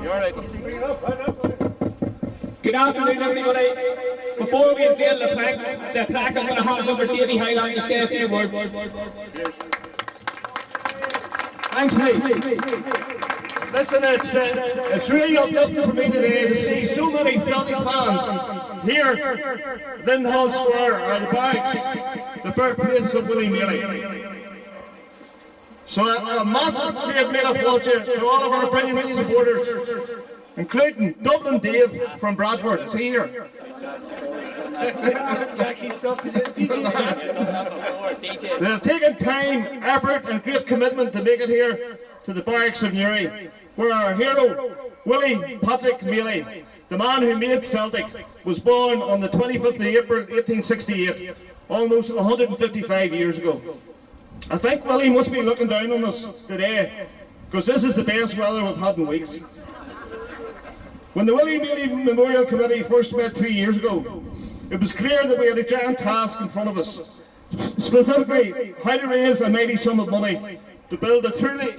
You're right. Good afternoon, everybody. Before we unveil the plaque, I'm going to hand it over to Davy Highland to say a few words. Thanks, Lee. Listen, it's really uplifting for me today to see so many Celtic fans here at Linhall Square, or the barracks, the birthplace of Willie Maley. So a massive great made of to all of our brilliant supporters, including Dublin Dave from Bradford. Is he here? They've taken time, effort and great commitment to make it here to the barracks of Newry, where our hero, Willie Patrick Maley, the man who made Celtic, was born on the 25th of April 1868, almost 155 years ago. I think Willie must be looking down on us today, because this is the best weather we've had in weeks. When the Willie Maley Memorial Committee first met 3 years ago, it was clear that we had a giant task in front of us, Specifically, how to raise a mighty sum of money to build a truly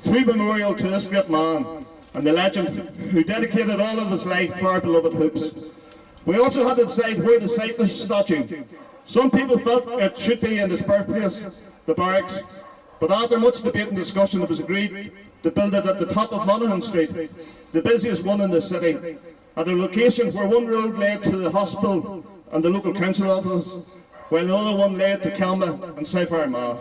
true memorial to this great man and the legend who dedicated all of his life for our beloved hoops. We also had to decide where to site this statue. Some people felt it should be in his birthplace, the barracks, but after much debate and discussion it was agreed to build it at the top of Monaghan Street, the busiest one in the city, at a location where one road led to the hospital and the local council office, while another one led to Kelma and South Armagh.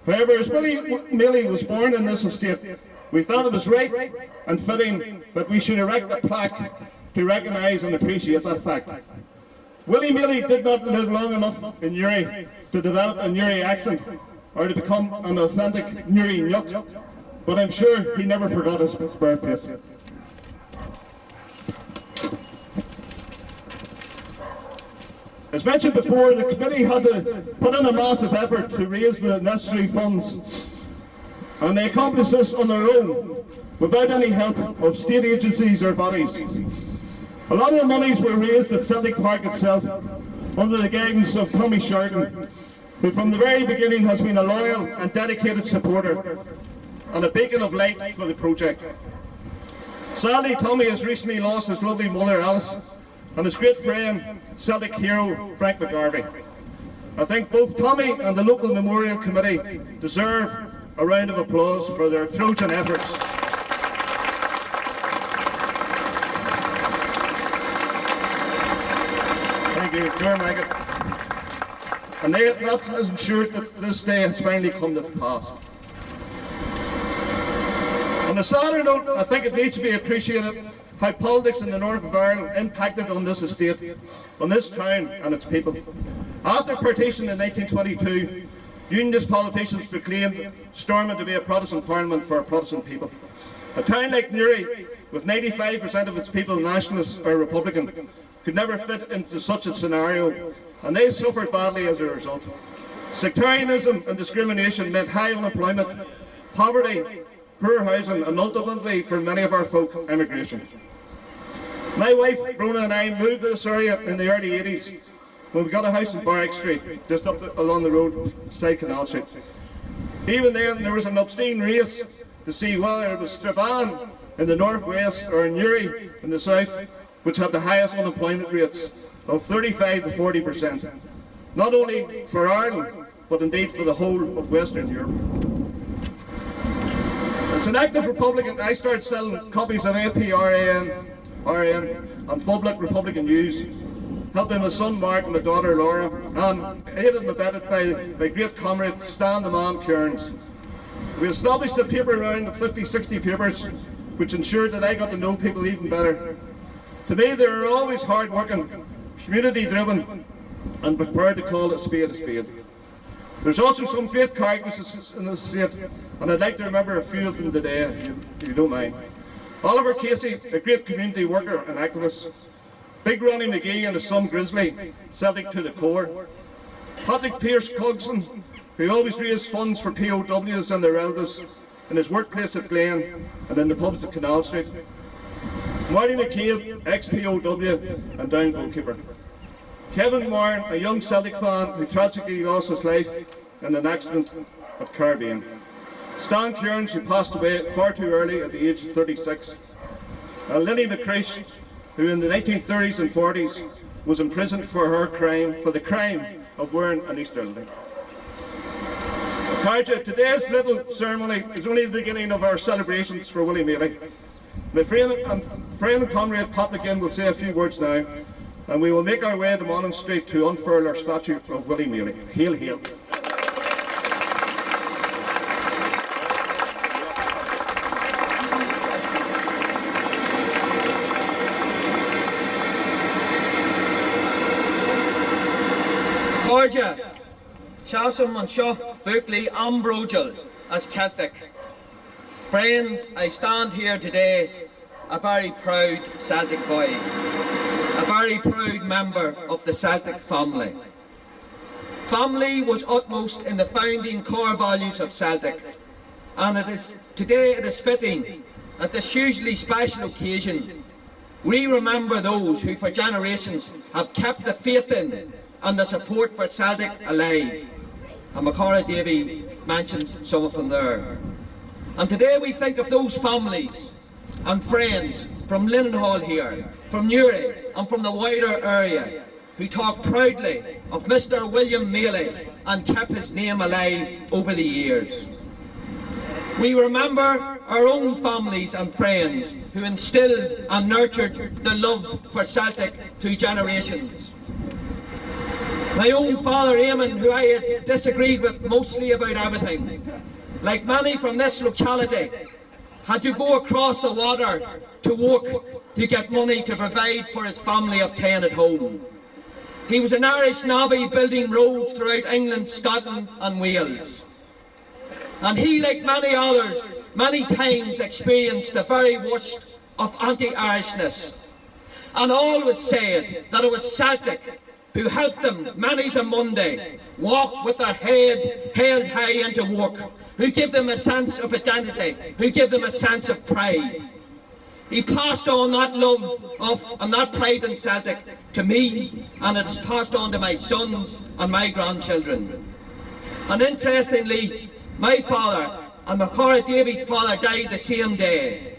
However, as Willie Maley was born in this estate, we felt it was right and fitting that we should erect a plaque to recognise and appreciate that fact. Willie Maley did not live long enough in Newry to develop a Newry accent or to become an authentic Newry Nuck, but I'm sure he never forgot his birthplace. As mentioned before, the committee had to put in a massive effort to raise the necessary funds, and they accomplished this on their own, without any help of state agencies or bodies. A lot of the monies were raised at Celtic Park itself, under the guidance of Tommy Sheridan, who from the very beginning has been a loyal and dedicated supporter, and a beacon of light for the project. Sadly, Tommy has recently lost his lovely mother Alice, and his great friend, Celtic hero Frank McGarvey. I think both Tommy and the local memorial committee deserve a round of applause for their Trojan efforts. Thank you, Chair Maggot. And that has ensured that this day has finally come to pass. On a sadder note, I think it needs to be appreciated how politics in the north of Ireland impacted on this estate, on this town and its people. After partition in 1922, Unionist politicians proclaimed Stormont to be a Protestant parliament for a Protestant people. A town like Newry, with 95% of its people nationalists or Republican, could never fit into such a scenario, and they suffered badly as a result. Sectarianism and discrimination meant high unemployment, poverty, poor housing, and ultimately, for many of our folk, emigration. My wife, Rona, and I moved to this area in the early 80s when we got a house in Barrack Street, just along the road beside Canal Street. Even then, there was an obscene race to see whether it was Strabane in the northwest or Newry in the south, which had the highest unemployment rates of 35 to 40%, not only for Ireland, but indeed for the whole of Western Europe. As an active Republican, I started selling copies of APRN and Public Republican News, helping my son Mark and my daughter Laura, and aided and abetted by my great comrade Stan the Man Kearns. We established a paper round of 50-60 papers, which ensured that I got to know people even better. To me, they were always hard-working, community-driven, and prepared to call a spade a spade. There's also some great characters in this state, and I'd like to remember a few of them today, if you don't mind. Oliver Casey, a great community worker and activist. Big Ronnie McGee and his son Grizzly, Celtic to the core. Patrick Pearse Cogston, who always raised funds for POWs and their relatives in his workplace at Glen and in the pubs at Canal Street. Marty McCabe, ex-POW and down goalkeeper. Kevin Moran, a young Celtic fan who tragically lost his life in an accident at Caribbean. Stan Kearns, who passed away far too early at the age of 36. And Lily McCreish, who in the 1930s and 40s was imprisoned for the crime of wearing an Easter lily. Today's little ceremony is only the beginning of our celebrations for Willie Maley. My friend and comrade Pat McGinn will say a few words now, and we will make our way to Monaghan Street to unfurl our statue of Willie Maley. Hail, hail. Georgia, Shasam and Shaw, Berkeley, Ambrogel as Celtic. Friends, I stand here today a very proud Celtic boy, a very proud member of the Celtic family. Family was utmost in the founding core values of Celtic, and today it is fitting at this hugely special occasion We remember those who for generations have kept the faith in and the support for Celtic alive. And Macara Davey mentioned some of them there. And today we think of those families and friends from Linnenhall here, from Newry and from the wider area who talk proudly of Mr. William Maley and kept his name alive over the years. We remember our own families and friends who instilled and nurtured the love for Celtic through generations. My own father Eamon, who I had disagreed with mostly about everything, like many from this locality, had to go across the water to work to get money to provide for his family of 10 at home. He was an Irish navvy building roads throughout England, Scotland and Wales. And he, like many others, many times experienced the very worst of anti-Irishness, and always said that it was Celtic who helped them many's a Monday walk with their head held high into work, who give them a sense of identity, who give them a sense of pride. He passed on that love of and that pride in Celtic to me, and it is passed on to my sons and my grandchildren. And interestingly, my father and Macara Davy's father died the same day.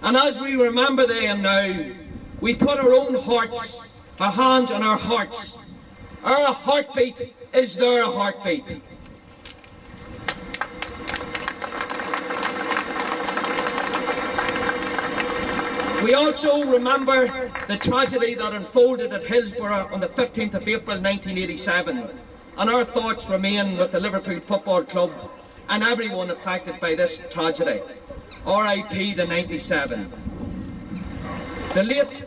And as we remember them now, we put our own hearts, our hands on our hearts. Our heartbeat is their heartbeat. We also remember the tragedy that unfolded at Hillsborough on the 15th of April 1987, and our thoughts remain with the Liverpool Football Club and everyone affected by this tragedy. R.I.P. the 97. The late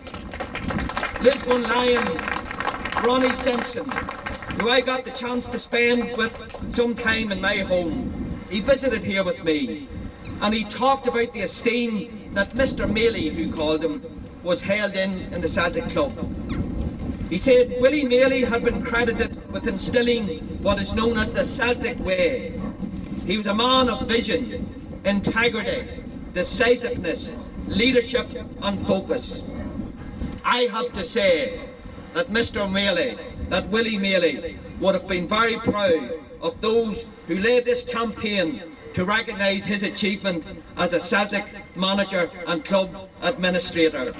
Lisbon Lion, Ronnie Simpson, who I got the chance to spend with some time in my home, he visited here with me, and he talked about the esteem that Mr. Maley, who called him, was held in the Celtic club. He said Willie Maley had been credited with instilling what is known as the Celtic way. He was a man of vision, integrity, decisiveness, leadership and focus. I have to say that Mr. Maley, that Willie Maley, would have been very proud of those who led this campaign to recognise his achievement as a Celtic manager and club administrator.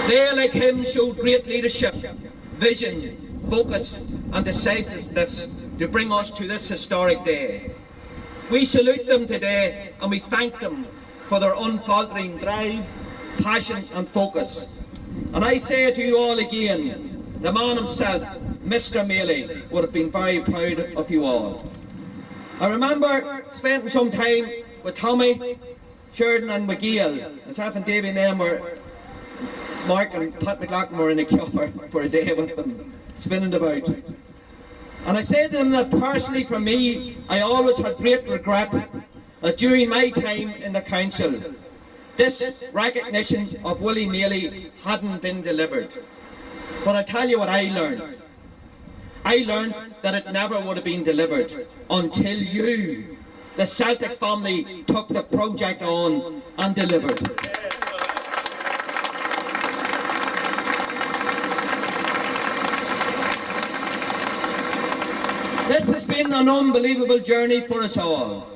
They, like him, showed great leadership, vision, focus and decisiveness to bring us to this historic day. We salute them today and we thank them for their unfaltering drive, passion and focus. And I say to you all again, the man himself, Mr. Maley, would have been very proud of you all. I remember spending some time with Tommy, Sheridan and McGill. Myself and Davy and them were, Mark and Pat McLaughlin were in the car for a day with them, spinning about. And I said to them that personally for me, I always had great regret that during my time in the council, this recognition of Willie Maley hadn't been delivered. But I tell you what I learned. I learned that it never would have been delivered until you, the Celtic family, took the project on and delivered. This has been an unbelievable journey for us all,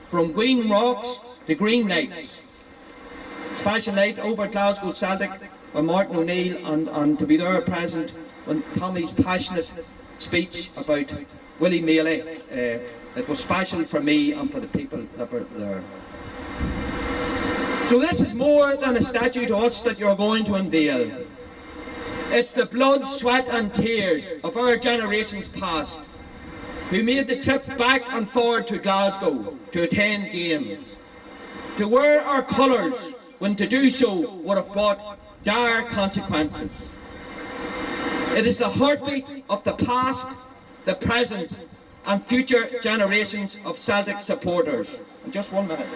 from Green Rocks to Green Nights. Special night over at Glasgow Celtic with Martin O'Neill and to be there present when Tommy's passionate speech about Willie Maley. It was special for me and for the people that were there. So this is more than a statue to us that you're going to unveil. It's the blood, sweat and tears of our generations past who made the trip back and forward to Glasgow to attend games, to wear our colours when to do so would have brought dire consequences. It is the heartbeat of the past, the present and future generations of Celtic supporters. And just 1 minute.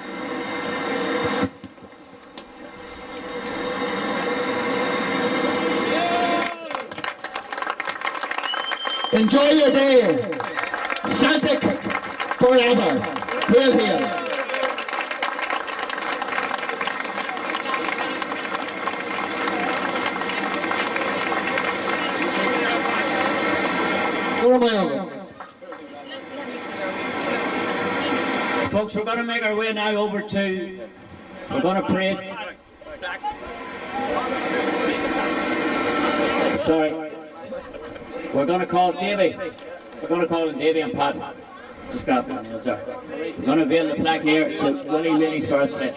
Enjoy your day. Celtic forever. Hail, hail. unveiling. Folks, we're going to make our way now over to, we're going to pray. Sorry. We're going to call Davy. We're going to call him Davy and Pat. Just grab one, yes, sir. We're going to unveil the plaque here. It's Willie Maley's birthplace.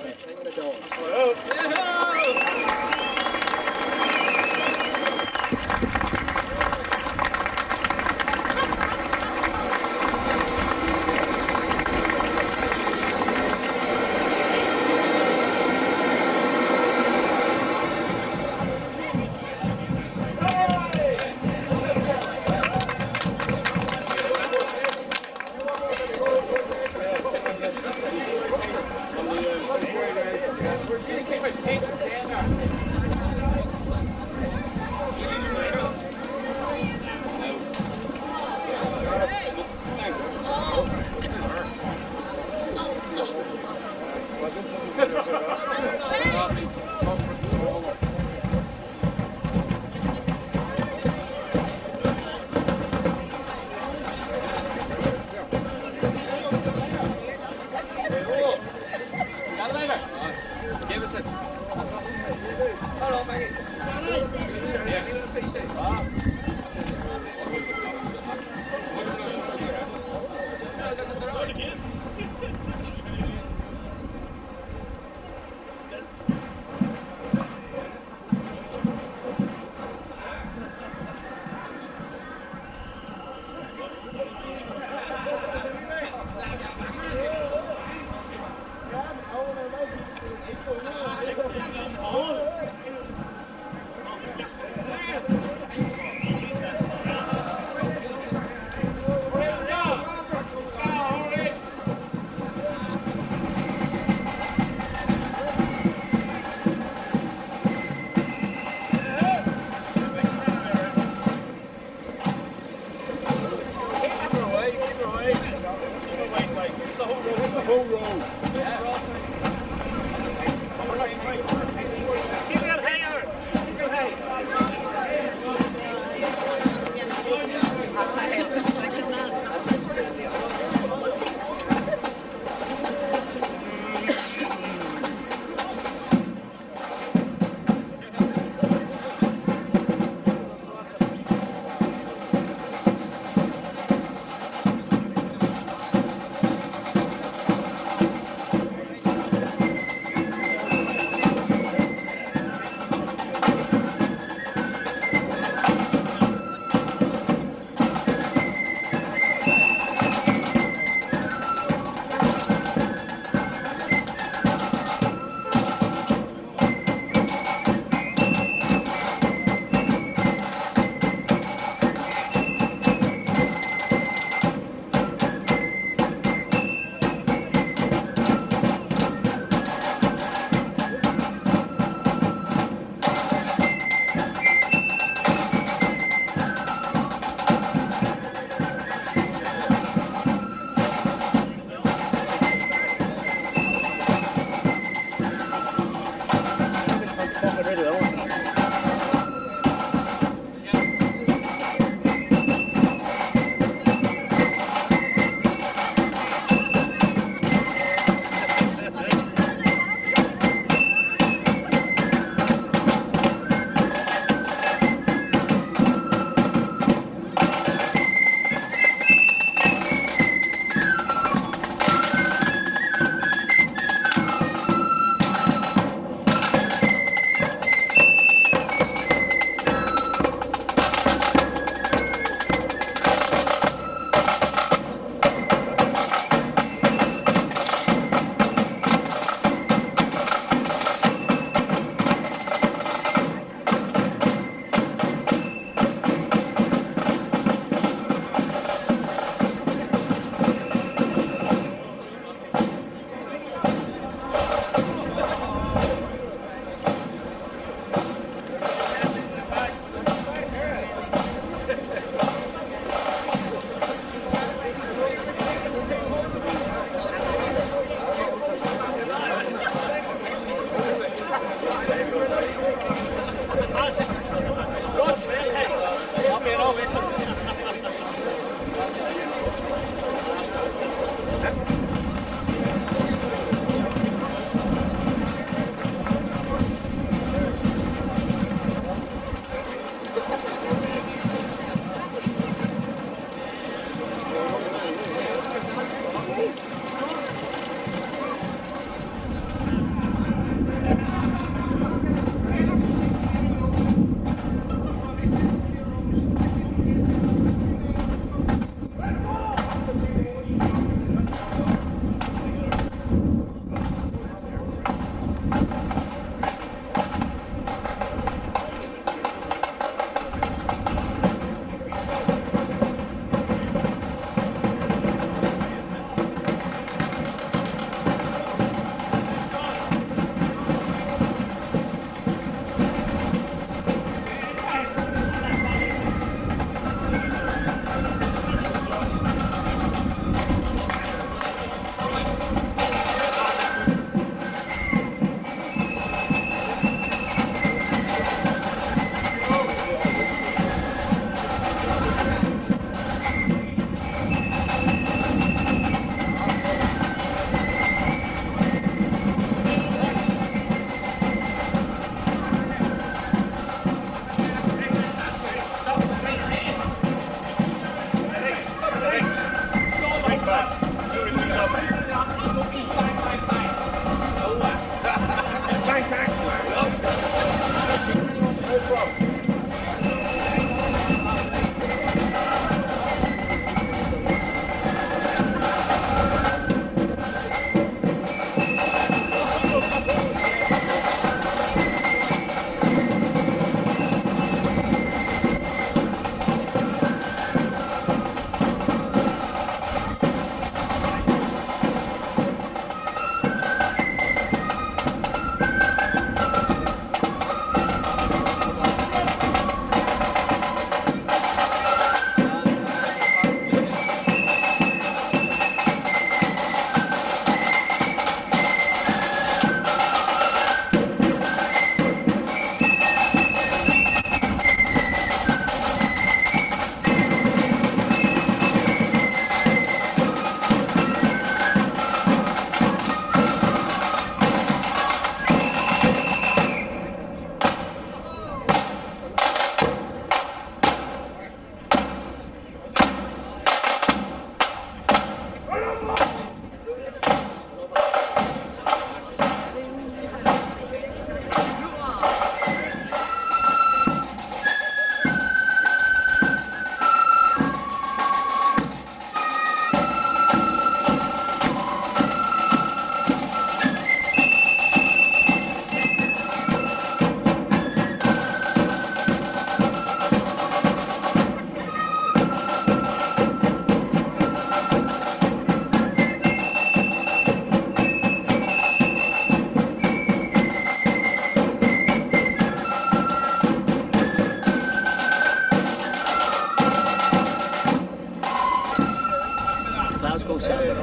Glasgow Celtic.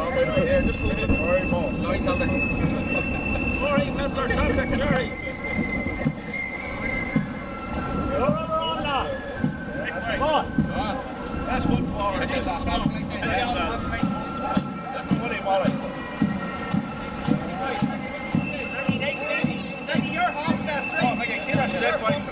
Sorry, Mr. Celtic, Canary. That's foot forward. That's Willie Maley. Oh, make a kid of that way.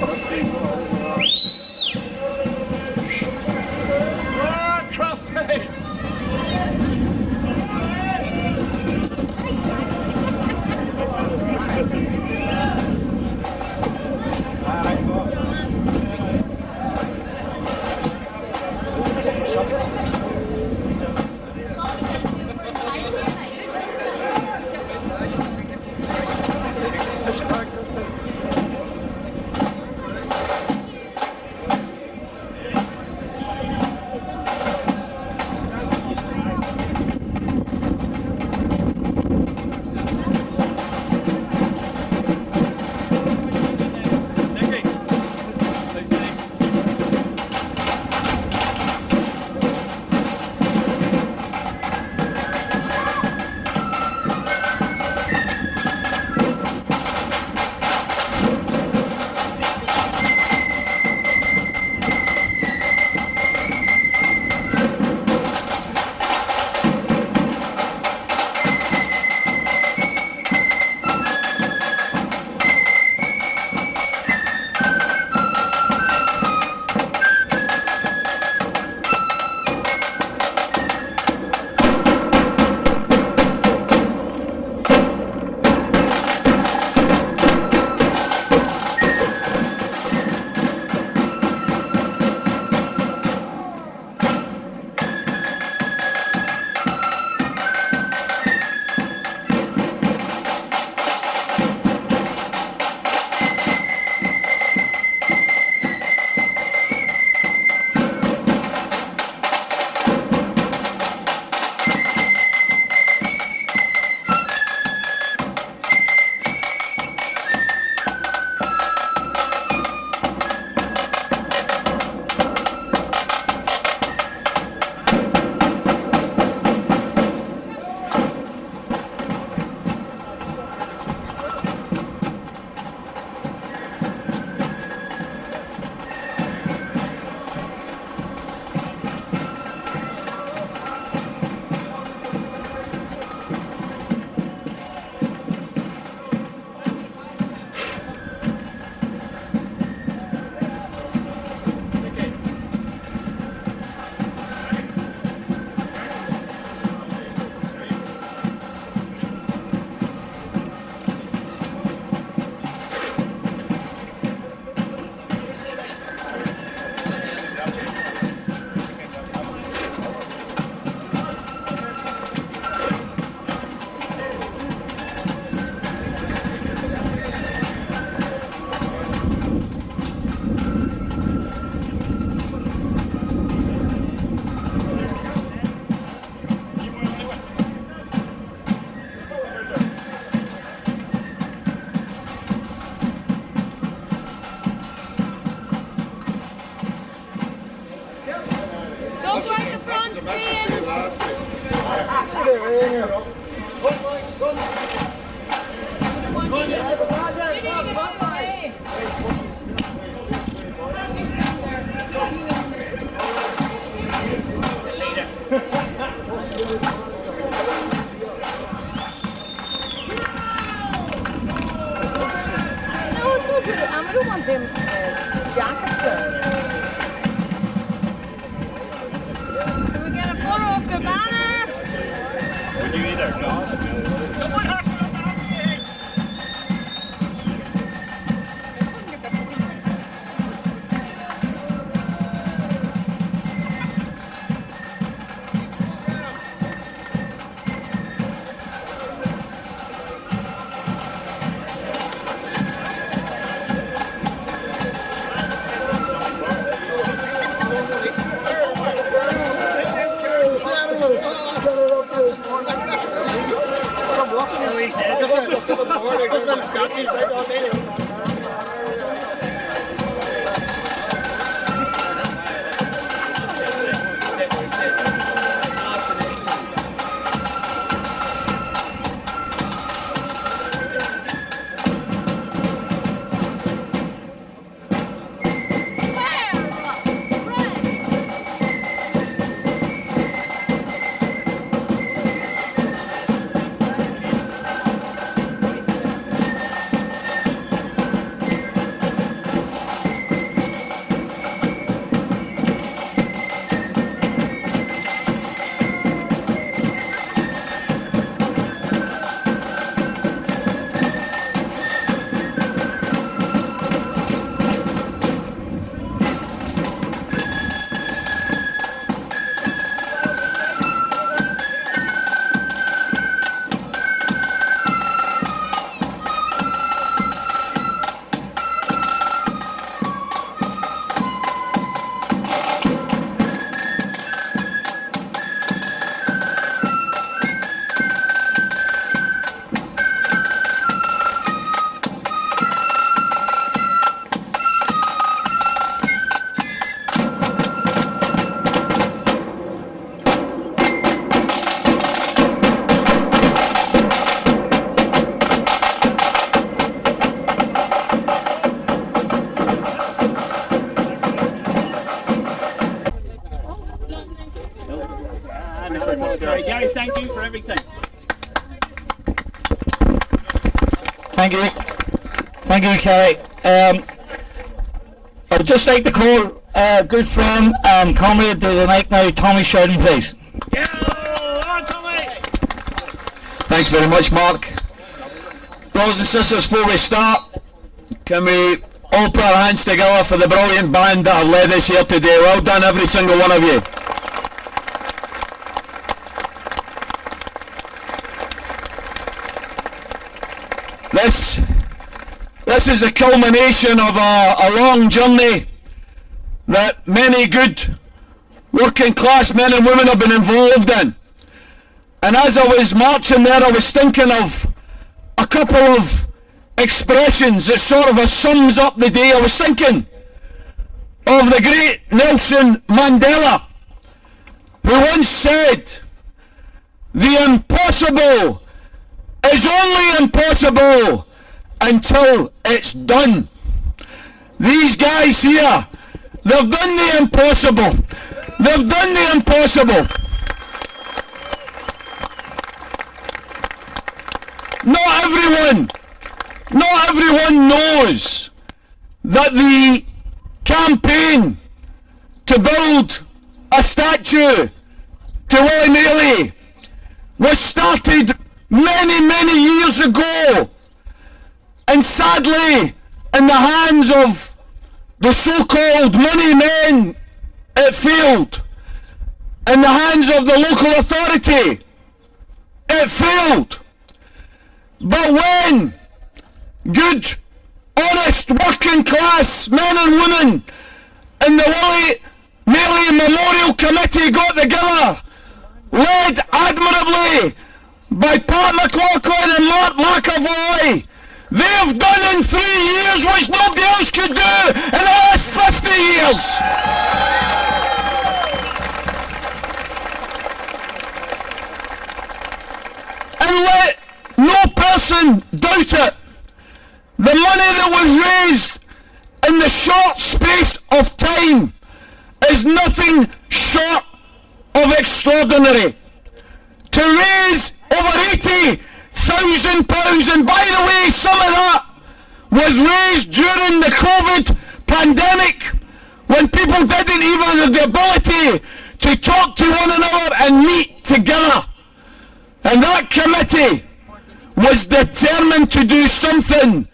Let's see. I don't want them jackets there. Can we get a photo of the banner? We do either. Someone has to look after me. Gary, thank you for everything. Thank you. Thank you, Kerry. I'd just like to call a good friend and comrade to the mic now, Tommy Sheridan, please. Yeah, on Tommy. Thanks very much, Mark. Brothers and sisters, before we start, can we all put our hands together for the brilliant band that have led us here today? Well done, every single one of you. This is a culmination of a long journey that many good working class men and women have been involved in. And as I was marching there, I was thinking of a couple of expressions that sort of sums up the day. I was thinking of the great Nelson Mandela, who once said, "The impossible is only impossible until it's done." These guys here, they've done the impossible. They've done the impossible. Not everyone knows that the campaign to build a statue to Willie Maley was started many years ago, and sadly in the hands of the so-called money men it failed. In the hands of the local authority it failed. But when good, honest, working class men and women in the Willie Maley Memorial Committee got together, led admirably by Pat McLaughlin and Mark McAvoy, they've done in 3 years which nobody else could do in the last 50 years. person doubt it, the money that was raised in the short space of time is nothing short of extraordinary. To raise over £80,000, and by the way, some of that was raised during the COVID pandemic, when people didn't even have the ability to talk to one another and meet together. And that committee was determined to do something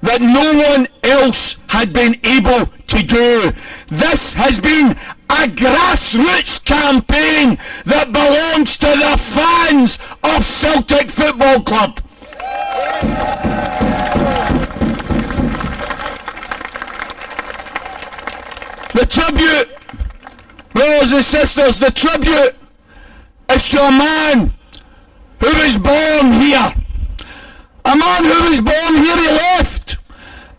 that no one else had been able to do. This has been a grassroots campaign that belongs to the fans of Celtic Football Club. The tribute, brothers and sisters, the tribute is to a man who was born here. A man who was born here. He left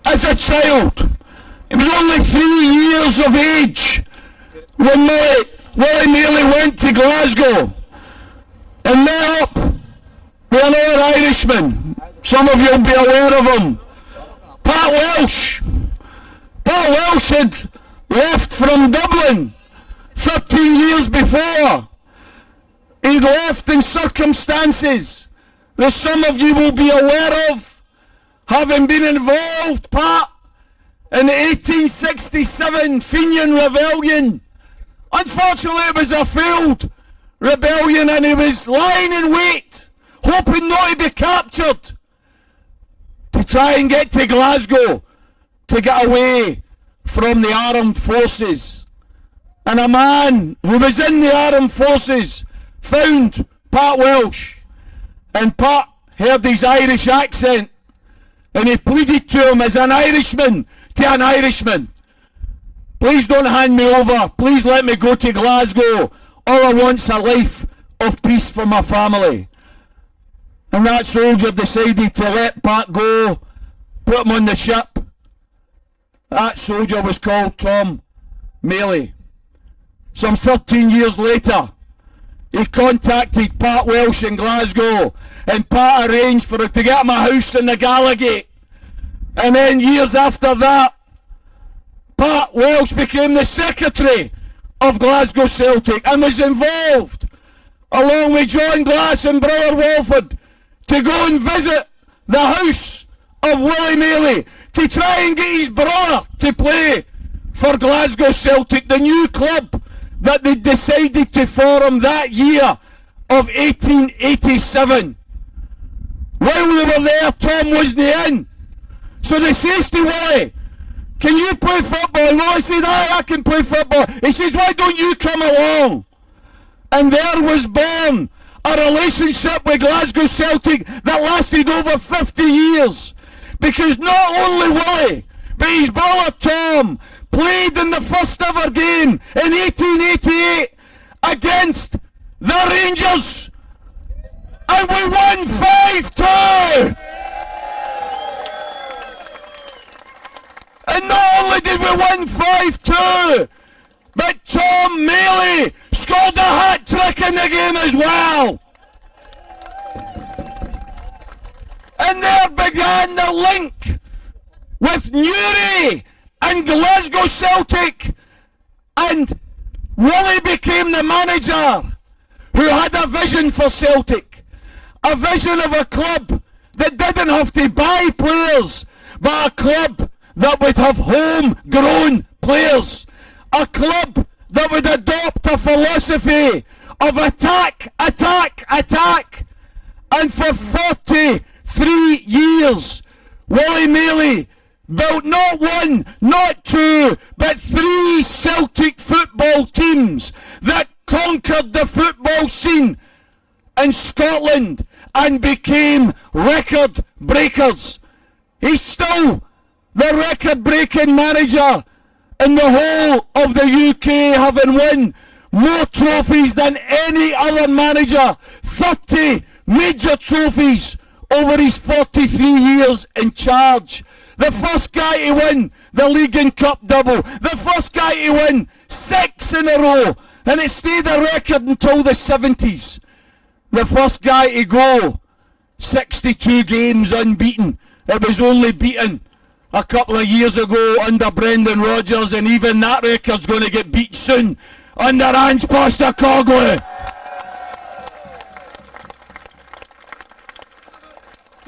as a child. He was only 3 years of age when Willie Maley went to Glasgow and met up with another Irishman. Some of you will be aware of him. Pat Welsh. Pat Welsh had left from Dublin 13 years before. He'd left in circumstances that some of you will be aware of, having been involved, Pat, in the 1867 Fenian Rebellion. Unfortunately, it was a failed rebellion, and he was lying in wait, hoping not to be captured, to try and get to Glasgow, to get away from the armed forces. And a man who was in the armed forces found Pat Welsh, and Pat heard his Irish accent, and he pleaded to him as an Irishman to an Irishman, please don't hand me over, please let me go to Glasgow, all I want's a life of peace for my family. And that soldier decided to let Pat go, put him on the ship. That soldier was called Tom Maley. Some 13 years later, he contacted Pat Welsh in Glasgow, and Pat arranged for him to get him a house in the Gallagate. And then years after that, Pat Welsh became the secretary of Glasgow Celtic and was involved, along with John Glass and Brother Walford, to go and visit the house of Willie Maley to try and get his brother to play for Glasgow Celtic, the new club that they decided to form that year of 1887. While we were there, Tom wasn't in. So they says to Willie, can you play football? And Willie said, I can play football. He says, why don't you come along? And there was born a relationship with Glasgow Celtic that lasted over 50 years. Because not only Willie, but his brother Tom played in the first ever game in 1888 against the Rangers. And we won 5-2. And not only did we win 5-2, but Tom Maley scored a hat-trick in the game as well. And there began the link with Newry and Glasgow Celtic, and Willie became the manager who had a vision for Celtic, a vision of a club that didn't have to buy players, but a club that would have home-grown players, a club that would adopt a philosophy of attack, attack, attack. And for 43 years, Willie Maley built not one, not two, but 3 Celtic football teams that conquered the football scene in Scotland and became record breakers. He's still the record-breaking manager in the whole of the UK, having won more trophies than any other manager. 30 major trophies over his 43 years in charge. The first guy to win the League and Cup double. The first guy to win 6 in a row. And it stayed a record until the 70s. The first guy to go 62 games unbeaten. It was only beaten a couple of years ago under Brendan Rodgers, and even that record's going to get beat soon under Ange Postecoglou.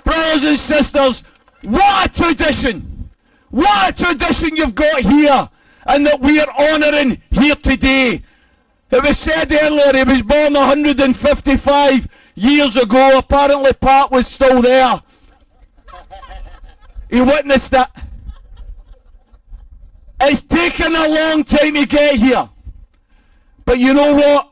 Brothers and sisters, what a tradition! What a tradition you've got here, and that we are honouring here today. It was said earlier he was born 155 years ago. Apparently Pat was still there. He witnessed it. It's taken a long time to get here. But you know what?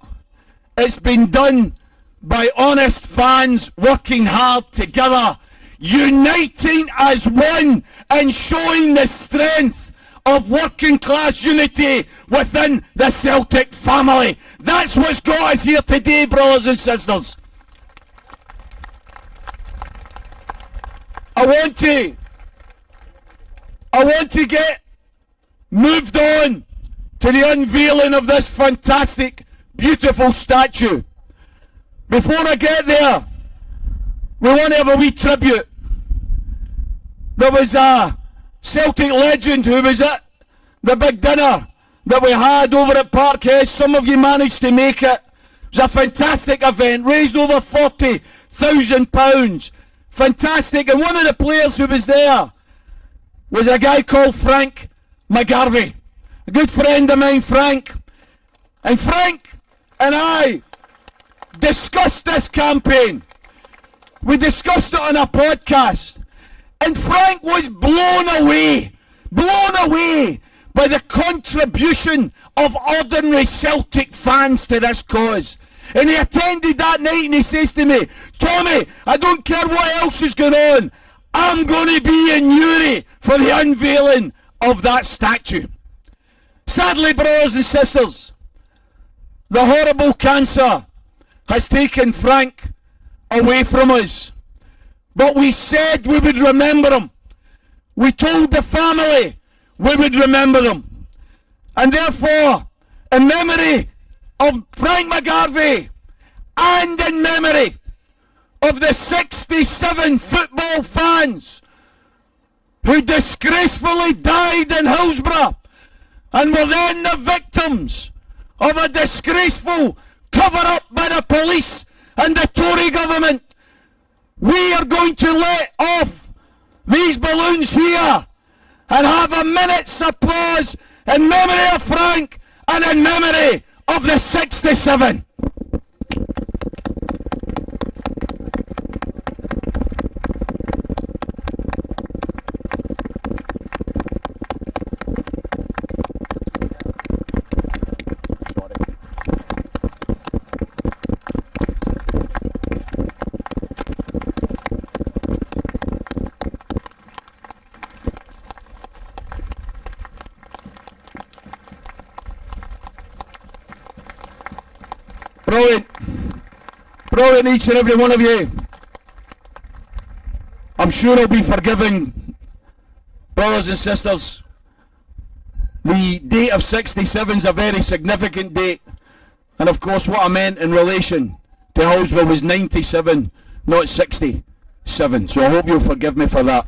It's been done by honest fans working hard together, uniting as one and showing the strength of working class unity within the Celtic family. That's what's got us here today, brothers and sisters. I want to get moved on to the unveiling of this fantastic, beautiful statue. Before I get there, we want to have a wee tribute. There was a Celtic legend who was at the big dinner that we had over at Parkhead. Some of you managed to make it. It was a fantastic event, raised over £40,000. Fantastic. And one of the players who was there was a guy called Frank McGarvey, a good friend of mine, Frank. And Frank and I discussed this campaign. We discussed it on a podcast. And Frank was blown away by the contribution of ordinary Celtic fans to this cause. And he attended that night and he says to me, Tommy, I don't care what else is going on, I'm going to be in Newry for the unveiling of that statue. Sadly, brothers and sisters, the horrible cancer has taken Frank away from us. But we said we would remember him. We told the family we would remember them. And therefore, in memory of Frank McGarvey and in memory of the 67 football fans who disgracefully died in Hillsborough and were then the victims of a disgraceful cover-up by the police and the Tory government, we are going to let off these balloons here and have a minute's applause in memory of Frank and in memory of the 67. Brilliant, each and every one of you. I'm sure I'll be forgiven, brothers and sisters. The date of 67 is a very significant date, and of course what I meant in relation to Hillsborough was 97, not 67, so I hope you'll forgive me for that.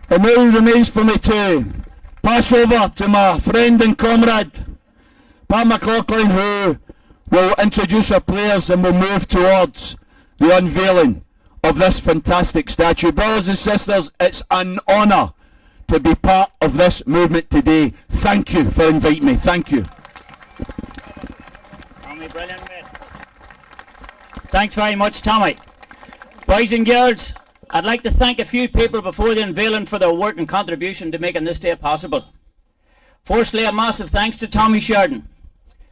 It now remains for me to pass over to my friend and comrade Pat McLaughlin, who will introduce our players and will move towards the unveiling of this fantastic statue. Brothers and sisters, it's an honour to be part of this movement today. Thank you for inviting me. Thank you. Tommy, brilliant, mate. Thanks very much, Tommy. Boys and girls, I'd like to thank a few people before the unveiling for their work and contribution to making this day possible. Firstly, a massive thanks to Tommy Sheridan,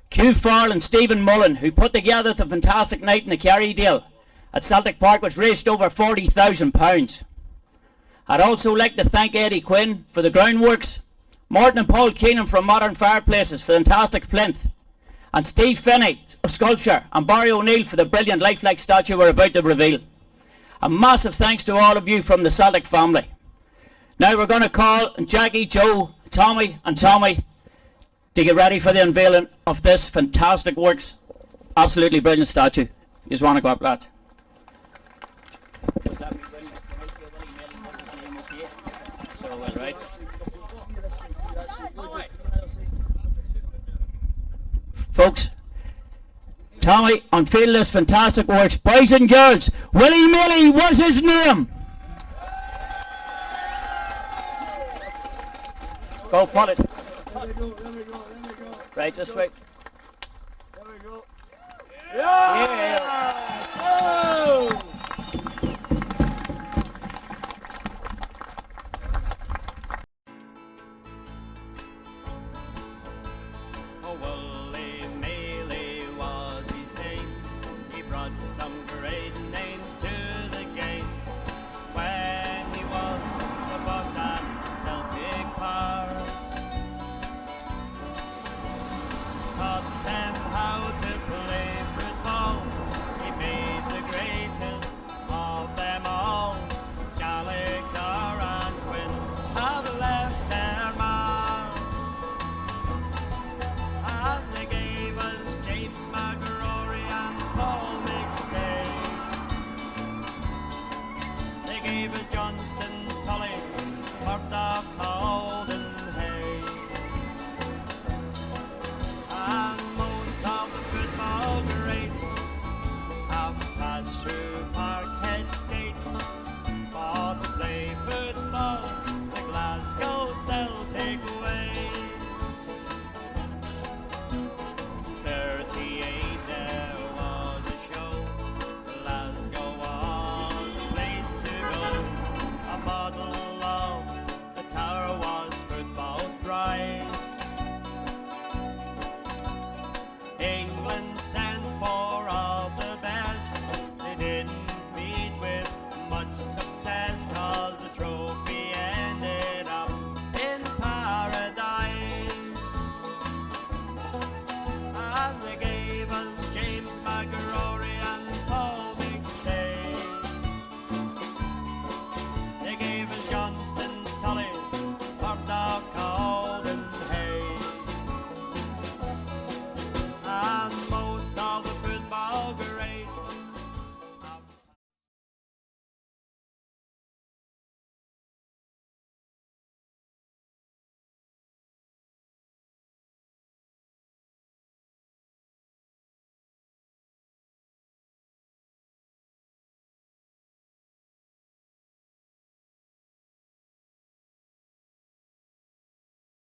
Q Farrell and Stephen Mullen, who put together the fantastic night in the Kerrydale at Celtic Park, which raised over £40,000. I'd also like to thank Eddie Quinn for the groundworks, Martin and Paul Keenan from Modern Fireplaces for the fantastic plinth, and Steve Finney of Sculpture and Barry O'Neill for the brilliant lifelike statue we're about to reveal. A massive thanks to all of you from the Celtic family. Now we're going to call Jackie, Joe, Tommy and Tommy to get ready for the unveiling of this fantastic works. Absolutely brilliant statue. You just want to go up, lads. So well, right? Folks, Tommy unveiled this fantastic works. Boys and girls, Willie Maley was his name. Go, pull it. Right, this way. Yeah. Oh. Willie Maley was his name. He brought some great names to the game. When he was the boss at Celtic Park, taught them how to play football. He made the greatest of them all. Gallagher and Quinn have left their mark, and they gave us James McGrory and Paul McStay. They gave us Johnston, Tully, Murdoch, Holden, Hay, and most of the football greats have passed through Parkhead skates, fought to play football